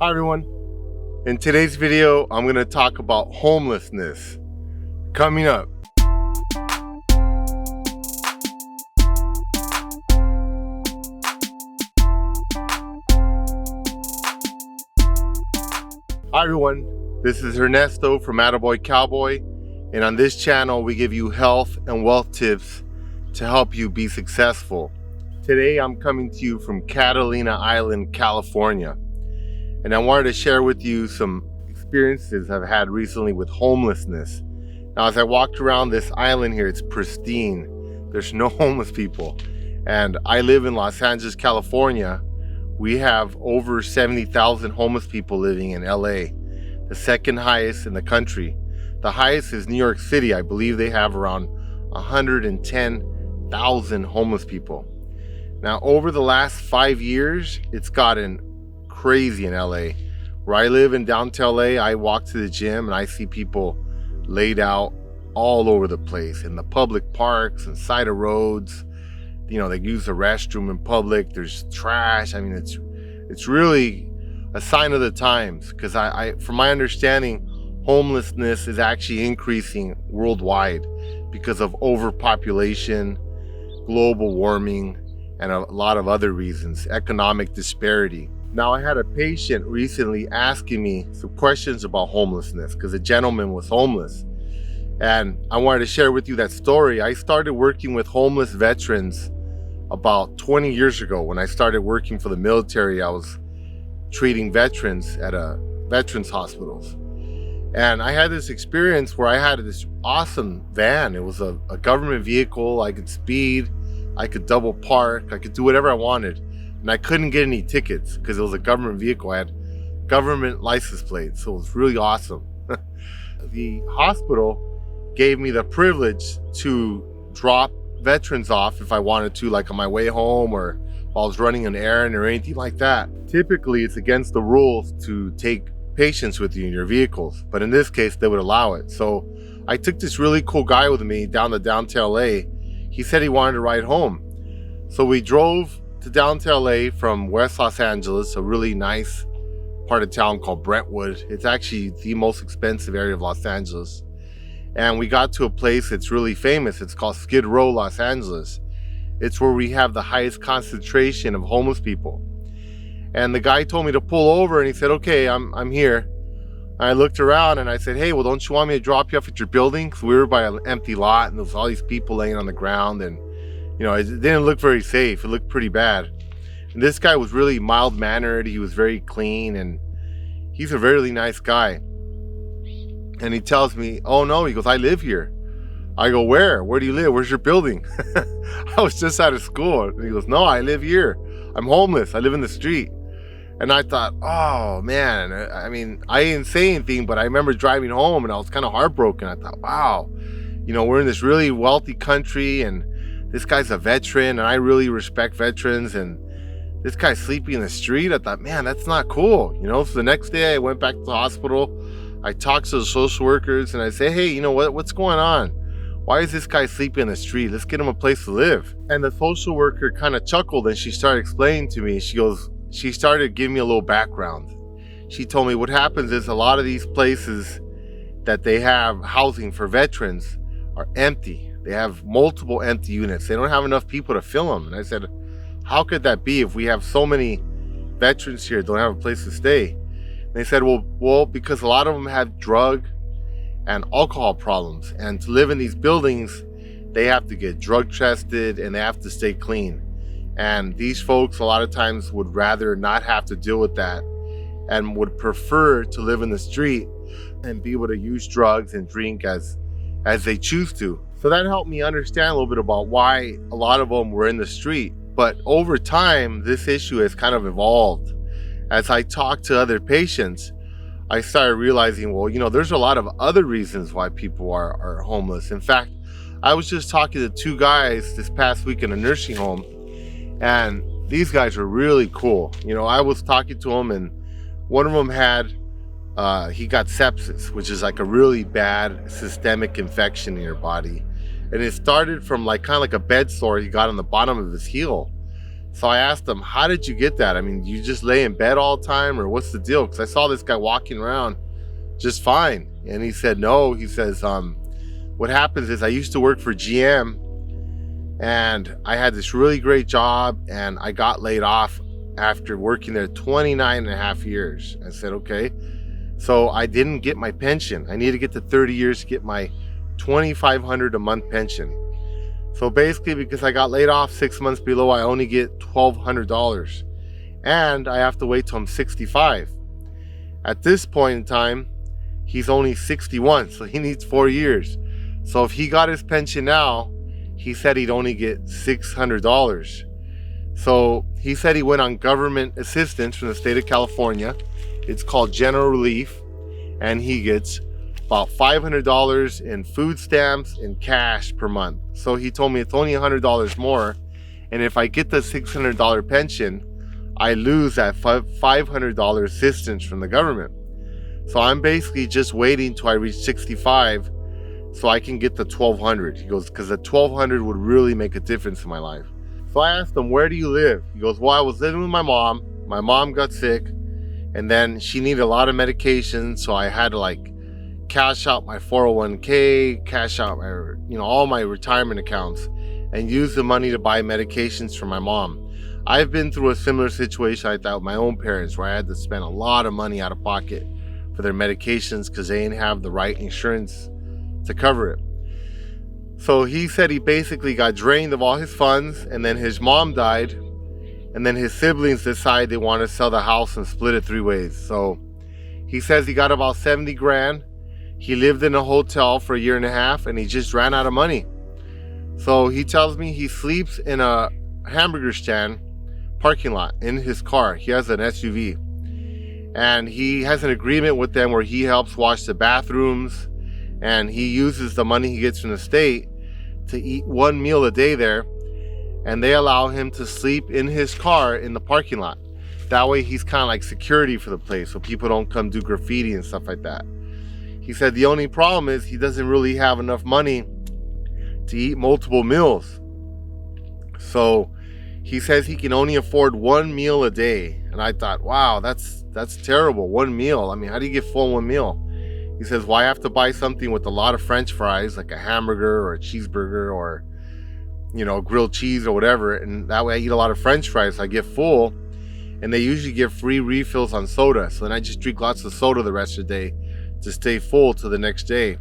Hi everyone. In today's video, I'm going to talk about homelessness. Coming up. Hi everyone. This is Ernesto from AttaBoyCowBoy, and on this channel we give you health and wealth tips to help you be successful. Today I'm coming to you from Catalina Island, California. And I wanted to share with you some experiences I've had recently with homelessness. Now, as I walked around this island here, it's pristine. There's no homeless people. And I live in Los Angeles, California. We have over 70,000 homeless people living in LA, the second highest in the country. The highest is New York City. I believe they have around 110,000 homeless people. Now, over the last 5 years, it's gotten crazy in LA. Where I live in downtown LA, I walk to the gym and I see people laid out all over the place in the public parks and side of roads. You know, they use the restroom in public. There's trash. I mean, it's really a sign of the times, because I from my understanding, homelessness is actually increasing worldwide because of overpopulation, global warming, and a lot of other reasons, economic disparity. Now, I had a patient recently asking me some questions about homelessness because a gentleman was homeless. And I wanted to share with you that story. I started working with homeless veterans about 20 years ago. When I started working for the military, I was treating veterans at a veterans hospitals. And I had this experience where I had this awesome van. It was a government vehicle. I could speed, I could double park, I could do whatever I wanted. And I couldn't get any tickets because it was a government vehicle. I had government license plates, so it was really awesome. The hospital gave me the privilege to drop veterans off if I wanted to, like on my way home or while I was running an errand or anything like that. Typically, it's against the rules to take patients with you in your vehicles, but in this case, they would allow it. So I took this really cool guy with me down to downtown LA. He said he wanted to ride home. So we drove to downtown LA from West Los Angeles, a really nice part of town called Brentwood. It's actually the most expensive area of Los Angeles. And we got to a place that's really famous. It's called Skid Row, Los Angeles. It's where we have the highest concentration of homeless people. And the guy told me to pull over, and he said, okay, I'm here. I looked around and I said, hey, well, don't you want me to drop you off at your building? Because we were by an empty lot and there was all these people laying on the ground, and you know, it didn't look very safe. It looked pretty bad. And this guy was really mild-mannered. He was very clean, and he's a really nice guy. And he tells me, oh no, he goes, I live here. I go, where? Where do you live? Where's your building? I was just out of school. And he goes, no, I live here. I'm homeless. I live in the street. And I thought, oh man, I mean, I didn't say anything, but I remember driving home and I was kind of heartbroken. I thought, wow, you know, we're in this really wealthy country, and this guy's a veteran, and I really respect veterans, and this guy's sleeping in the street. I thought, man, that's not cool, you know? So the next day I went back to the hospital. I talked to the social workers and I said, hey, you know what's going on? Why is this guy sleeping in the street? Let's get him a place to live. And the social worker kind of chuckled, and she started explaining to me. She started giving me a little background. She told me what happens is a lot of these places that they have housing for veterans are empty. They have multiple empty units. They don't have enough people to fill them. And I said, how could that be if we have so many veterans here don't have a place to stay? And they said, well, because a lot of them have drug and alcohol problems. And to live in these buildings, they have to get drug tested and they have to stay clean. And these folks a lot of times would rather not have to deal with that and would prefer to live in the street and be able to use drugs and drink as they choose to. So that helped me understand a little bit about why a lot of them were in the street. But over time, this issue has kind of evolved. As I talked to other patients, I started realizing, well, you know, there's a lot of other reasons why people are homeless. In fact, I was just talking to two guys this past week in a nursing home, and these guys were really cool. You know, I was talking to them, and one of them he got sepsis, which is like a really bad systemic infection in your body. And it started from kind of like a bed sore he got on the bottom of his heel. So I asked him, how did you get that? I mean, you just lay in bed all the time, or what's the deal? Because I saw this guy walking around just fine. And he said, no, he says, what happens is I used to work for GM, and I had this really great job, and I got laid off after working there 29 and a half years. I said, okay. So I didn't get my pension. I need to get to 30 years to get my $2,500 a month pension. So basically, because I got laid off 6 months below, I only get $1,200. And I have to wait till I'm 65. At this point in time, he's only 61, so he needs 4 years. So if he got his pension now, he said he'd only get $600. So he said he went on government assistance from the state of California. It's called General Relief, and he gets about $500 in food stamps and cash per month. So he told me it's only $100 more, and if I get the $600 pension, I lose that $500 assistance from the government. So I'm basically just waiting till I reach 65 so I can get the $1,200. He goes, because the $1,200 would really make a difference in my life. So I asked him, where do you live? He goes, well, I was living with my mom. My mom got sick, and then she needed a lot of medication, so I had to like cash out my 401k, cash out my, all my retirement accounts, and use the money to buy medications for my mom. I've been through a similar situation like that with my own parents, where I had to spend a lot of money out of pocket for their medications because they didn't have the right insurance to cover it. So he said he basically got drained of all his funds, and then his mom died, and then his siblings decided they want to sell the house and split it 3 ways. So he says he got about 70 grand. He lived in a hotel for 1.5 years, and he just ran out of money. So he tells me he sleeps in a hamburger stand parking lot in his car. He has an SUV, and he has an agreement with them where he helps wash the bathrooms, and he uses the money he gets from the state to eat 1 meal a day there, and they allow him to sleep in his car in the parking lot. That way he's kind of like security for the place, so people don't come do graffiti and stuff like that. He said the only problem is he doesn't really have enough money to eat multiple meals. So he says he can only afford 1 meal a day. And I thought, wow, that's terrible. 1 meal. I mean, how do you get full in 1 meal? He says, well, I have to buy something with a lot of French fries, like a hamburger or a cheeseburger or, grilled cheese or whatever. And that way I eat a lot of French fries, so I get full. And they usually give free refills on soda. So then I just drink lots of soda the rest of the day to stay full till the next day.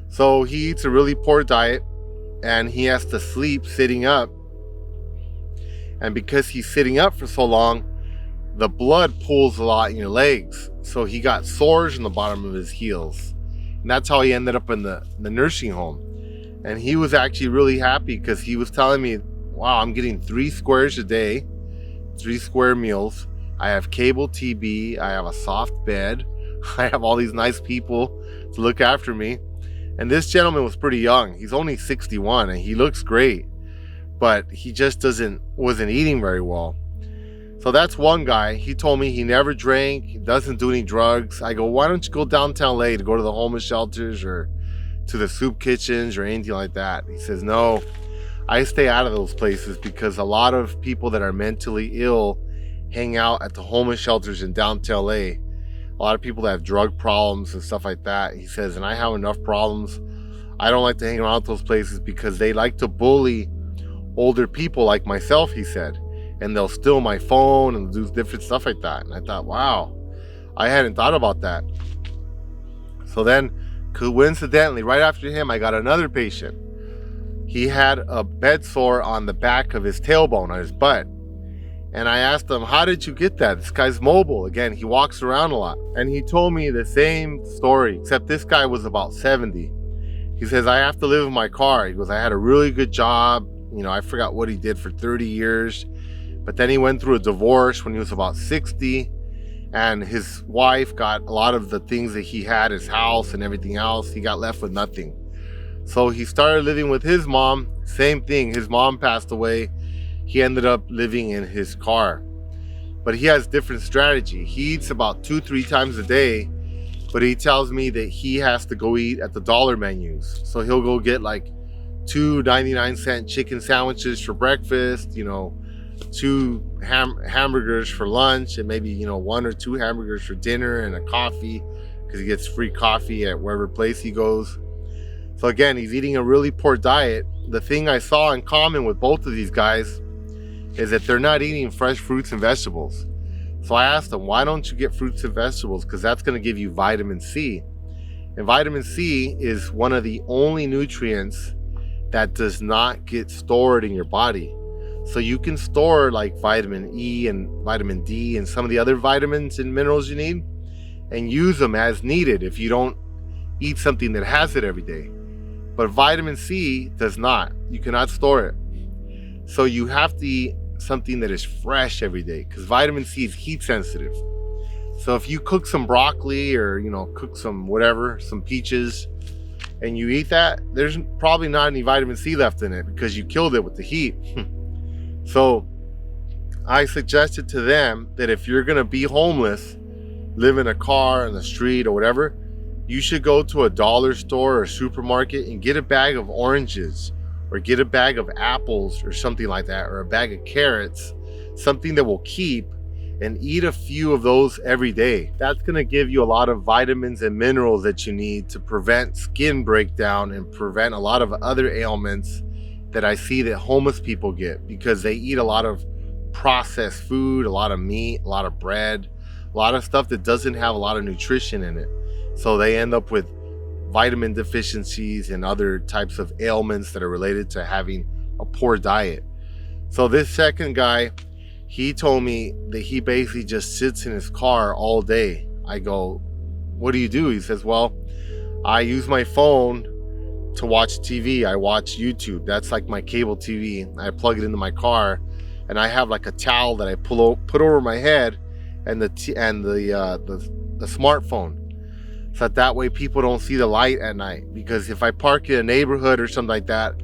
So he eats a really poor diet, and he has to sleep sitting up. And because he's sitting up for so long, the blood pools a lot in your legs. So he got sores in the bottom of his heels. And that's how he ended up in the nursing home. And he was actually really happy because he was telling me, wow, I'm getting 3 squares a day, 3 square meals. I have cable TV. I have a soft bed. I have all these nice people to look after me. And this gentleman was pretty young. He's only 61 and he looks great, but he just wasn't eating very well. So that's one guy. He told me he never drank, he doesn't do any drugs. I go, why don't you go downtown LA to go to the homeless shelters or to the soup kitchens or anything like that? He says, no, I stay out of those places because a lot of people that are mentally ill hang out at the homeless shelters in downtown LA. A lot of people that have drug problems and stuff like that. He says, and I have enough problems. I don't like to hang around those places because they like to bully older people like myself, he said. And they'll steal my phone and do different stuff like that. And I thought, wow, I hadn't thought about that. So then, coincidentally, right after him, I got another patient. He had a bed sore on the back of his tailbone, on his butt. And I asked him, how did you get that? This guy's mobile. Again, he walks around a lot. And he told me the same story, except this guy was about 70. He says, I have to live in my car. He goes, I had a really good job. I forgot what he did for 30 years. But then he went through a divorce when he was about 60. And his wife got a lot of the things that he had, his house and everything else. He got left with nothing. So he started living with his mom. Same thing. His mom passed away. He ended up living in his car. But he has different strategy. He eats about 2-3 times a day, but he tells me that he has to go eat at the dollar menus. So he'll go get like 2 99-cent chicken sandwiches for breakfast, hamburgers for lunch, and maybe, you know, 1 or 2 hamburgers for dinner, and a coffee, because he gets free coffee at wherever place he goes. So again, he's eating a really poor diet. The thing I saw in common with both of these guys is that they're not eating fresh fruits and vegetables. So I asked them, why don't you get fruits and vegetables? Because that's going to give you vitamin C. And vitamin C is one of the only nutrients that does not get stored in your body. So you can store like vitamin E and vitamin D and some of the other vitamins and minerals you need and use them as needed if you don't eat something that has it every day. But vitamin C does not. You cannot store it. So you have to eat something that is fresh every day, because vitamin C is heat sensitive. So if you cook some broccoli, or, you know, cook some whatever, some peaches, and you eat that, there's probably not any vitamin C left in it because you killed it with the heat. So I suggested to them that if you're going to be homeless, live in a car, in the street, or whatever, you should go to a dollar store or supermarket and get a bag of oranges, or get a bag of apples or something like that, or a bag of carrots, something that will keep, and eat a few of those every day. That's going to give you a lot of vitamins and minerals that you need to prevent skin breakdown and prevent a lot of other ailments that I see that homeless people get, because they eat a lot of processed food, a lot of meat, a lot of bread, a lot of stuff that doesn't have a lot of nutrition in it. So they end up with vitamin deficiencies and other types of ailments that are related to having a poor diet. So this second guy, he told me that he basically just sits in his car all day. I go, what do you do? He says, well, I use my phone to watch TV. I watch YouTube. That's like my cable TV. I plug it into my car, and I have like a towel that I put over my head, and the smartphone, so that way people don't see the light at night. Because if I park in a neighborhood or something like that,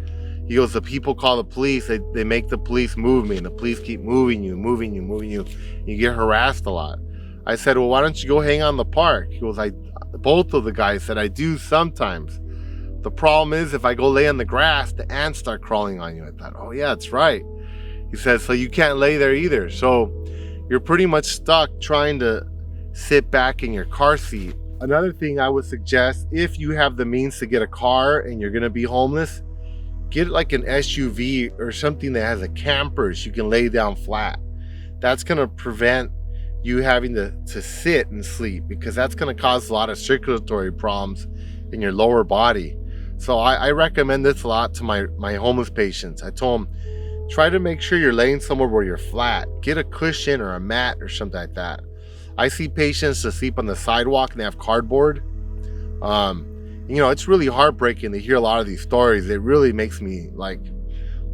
he goes, the people call the police, they make the police move me, and the police keep moving you. You get harassed a lot. I said, well, why don't you go hang out in the park? He goes, both of the guys said, I do sometimes. The problem is, if I go lay on the grass, the ants start crawling on you. I thought, oh yeah, that's right. He says, so you can't lay there either. So you're pretty much stuck trying to sit back in your car seat. Another thing I would suggest, if you have the means to get a car and you're gonna be homeless, get like an SUV or something that has a camper so you can lay down flat. That's gonna prevent you having to sit and sleep, because that's gonna cause a lot of circulatory problems in your lower body. So I recommend this a lot to my homeless patients. I told them, try to make sure you're laying somewhere where you're flat. Get a cushion or a mat or something like that. I see patients that sleep on the sidewalk and they have cardboard. You know, it's really heartbreaking to hear a lot of these stories. It really makes me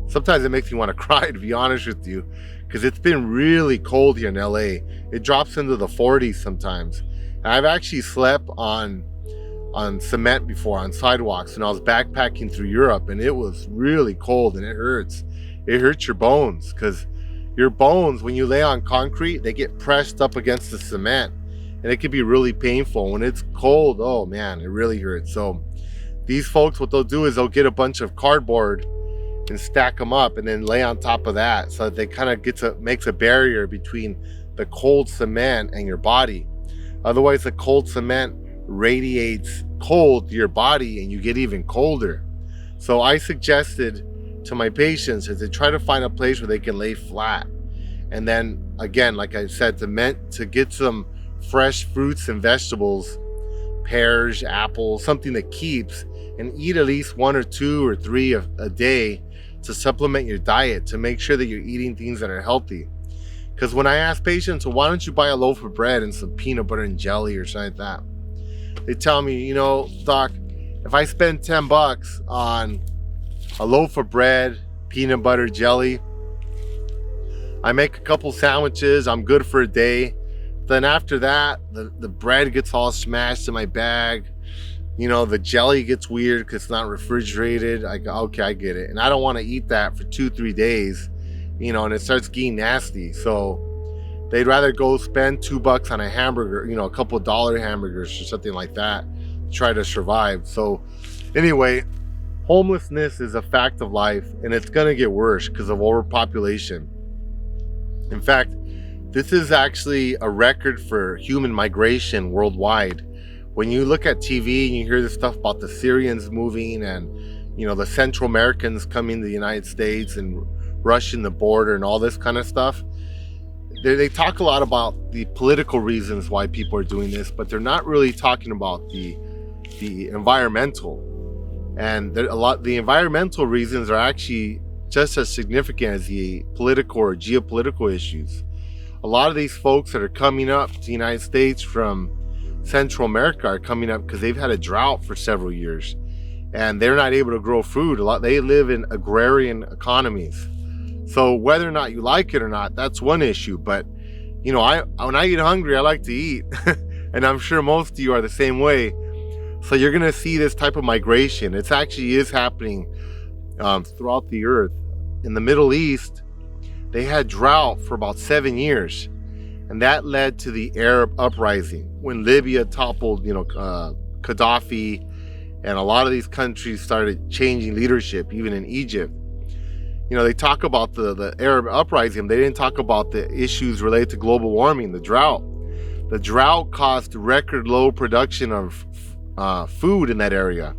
sometimes it makes me want to cry, to be honest with you, because it's been really cold here in LA. It drops into the 40s sometimes. And I've actually slept on cement before, on sidewalks, and I was backpacking through Europe, and it was really cold, and it hurts. It hurts your bones, because your bones, when you lay on concrete, they get pressed up against the cement, and it can be really painful. When it's cold, oh man, it really hurts. So these folks, what they'll do is they'll get a bunch of cardboard and stack them up, and then lay on top of that, so that they kind of makes a barrier between the cold cement and your body. Otherwise, the cold cement radiates cold to your body, and you get even colder. So I suggested to my patients is to try to find a place where they can lay flat, and then again, like I said, to get some fresh fruits and vegetables, pears, apples, something that keeps, and eat at least 1 or 2 or 3 a day to supplement your diet, to make sure that you're eating things that are healthy. Because when I ask patients, well, why don't you buy a loaf of bread and some peanut butter and jelly or something like that, they tell me, you know, doc, if I spend $10 on a loaf of bread, peanut butter, jelly, I make a couple sandwiches, I'm good for a day. Then after that, the bread gets all smashed in my bag. You know, the jelly gets weird because it's not refrigerated. I go, okay, I get it. And I don't want to eat that for 2-3 days, you know, and it starts getting nasty. So they'd rather go spend $2 on a hamburger, you know, a couple of dollar hamburgers or something like that, to try to survive. So anyway, homelessness is a fact of life, and it's going to get worse because of overpopulation. In fact, this is actually a record for human migration worldwide. When you look at TV and you hear this stuff about the Syrians moving and, the Central Americans coming to the United States and rushing the border and all this kind of stuff, they talk a lot about the political reasons why people are doing this, but they're not really talking about the environmental. And the environmental reasons are actually just as significant as the political or geopolitical issues. A lot of these folks that are coming up to the United States from Central America are coming up because they've had a drought for several years and they're not able to grow food. They live in agrarian economies. So whether or not you like it or not, that's one issue. But when I get hungry, I like to eat. And I'm sure most of you are the same way. So you're going to see this type of migration. It actually is happening throughout the earth. In the Middle East, they had drought for about 7 years. And that led to the Arab uprising when Libya toppled, Gaddafi, and a lot of these countries started changing leadership, even in Egypt. They talk about the Arab uprising. They didn't talk about the issues related to global warming, the drought. The drought caused record low production of food in that area.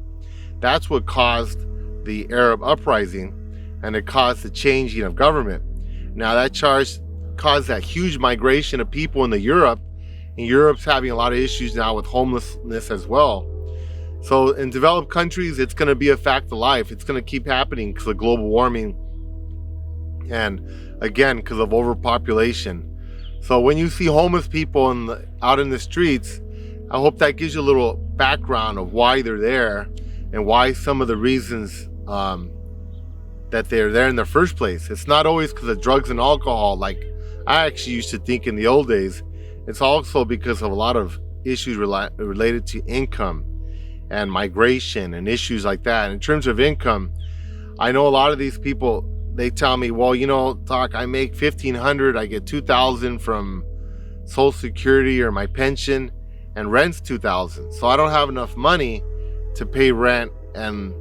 That's what caused the Arab uprising, and it caused the changing of government. Now that caused that huge migration of people into Europe, and Europe's having a lot of issues now with homelessness as well. So in developed countries, it's going to be a fact of life. It's going to keep happening because of global warming, and again, because of overpopulation. So when you see homeless people out in the streets, I hope that gives you a little background of why they're there and why some of the reasons that they're there in the first place. It's not always because of drugs and alcohol, like I actually used to think in the old days. It's also because of a lot of issues related to income and migration and issues like that. In terms of income, I know a lot of these people, they tell me, well, Doc, I make $1,500, I get $2,000 from Social Security or my pension, and rent's $2,000. So I don't have enough money to pay rent and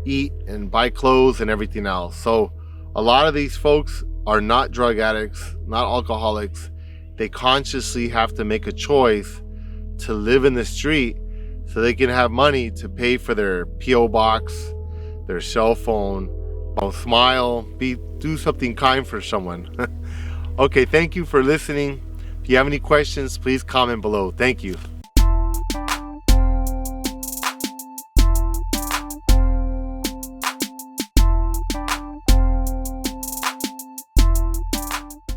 eat and buy clothes and everything else. So a lot of these folks are not drug addicts, not alcoholics. They consciously have to make a choice to live in the street so they can have money to pay for their P.O. box, their cell phone. Smile, do something kind for someone. Okay, thank you for listening. If you have any questions, please comment below. Thank you.